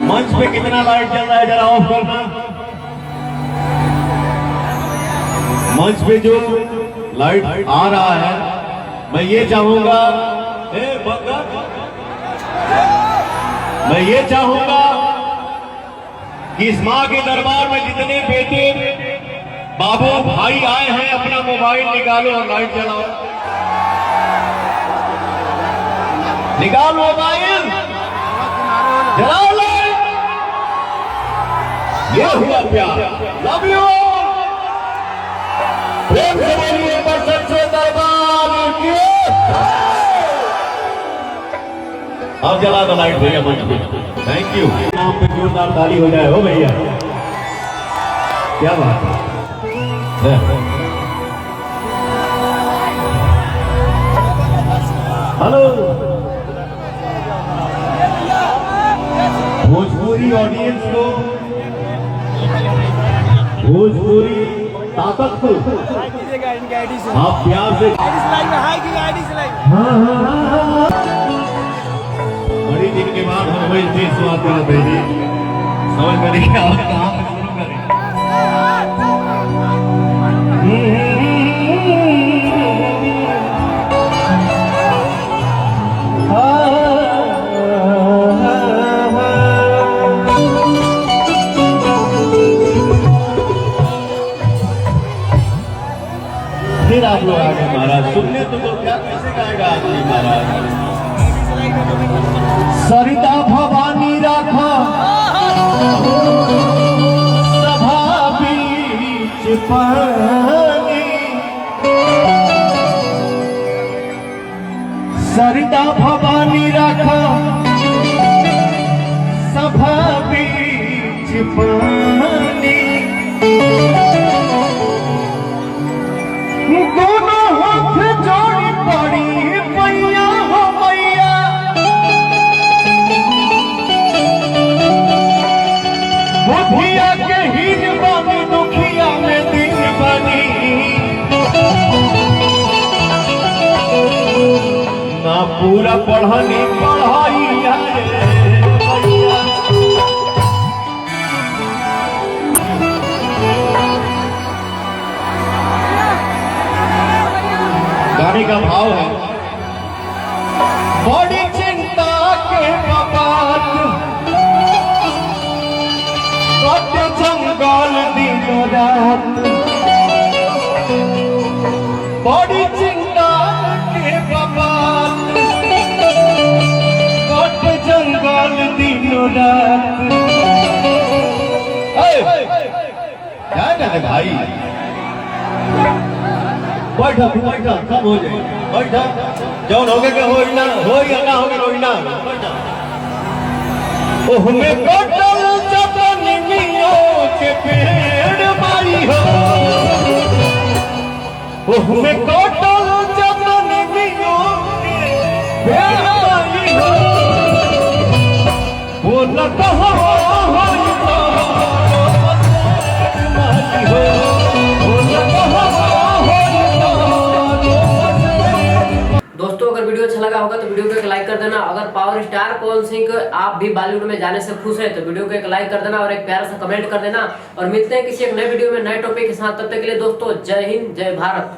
मंच पे कितना लाइट चल रहा है जरा ऑफ करना। मंच पे जो लाइट आ रहा है मैं ये चाहूंगा, मैं ये चाहूंगा कि इस मां के दरबार में जितने बेटे बाबू भाई आए हैं अपना मोबाइल निकालो और लाइट जलाओ। निकालो मोबाइल, जलाओ लाइट। ये हुआ प्यार। Love you. प्रेम से बोलिए पर सच्चे दरबार की। अब जला दो लाइट भैया मंच पे। Thank you. नाम पे जोरदार ताली हो जाए हो भैया, क्या बात है। हेलो भोजपुरी ऑडियंस को, भोजपुरी ताकत को आप प्यार से बड़ी दिन के बाद हम वही चीज बात करते हैं, समझ में नहीं आ रहा शुरू करें। फिर आप लोग आगे महाराज सुनने तो क्या कैसे गाएगा आदमी महाराज। सरिता भवानी राखा सभा बीच पानी, सरिता भवानी राखा सभा बीच पानी, दोनों हाथ जोड़ी पड़ी मैया हो मैया, बुधिया के हीन बानी दुखिया में दिन बनी, ना पूरा पढ़नी पढ़ाई गाने का भाव है। बड़ी चिंता के बात कट जंगल दिन रात, बड़ी चिंता के बात कट जंगल दिन रात। क्या कहते भाई, बैठा बैठा सब हो जाए, बैठा जौन हो गए हो ना हो या ना हो गए हो ना बैठा। ओहमे कटल जतन मियो के पेड़ मारी हो, ओहमे कटल जतन मियो के पेड़ मारी हो, वो न कहो हो वीडियो अच्छा लगा होगा तो वीडियो को एक लाइक कर देना। अगर पावर स्टार पवन सिंह आप भी बॉलीवुड में जाने से खुश है तो वीडियो को एक लाइक कर देना और एक प्यारा सा कमेंट कर देना। और मिलते हैं किसी एक नए वीडियो में नए टॉपिक के साथ, तब तक के लिए दोस्तों जय हिंद जय भारत।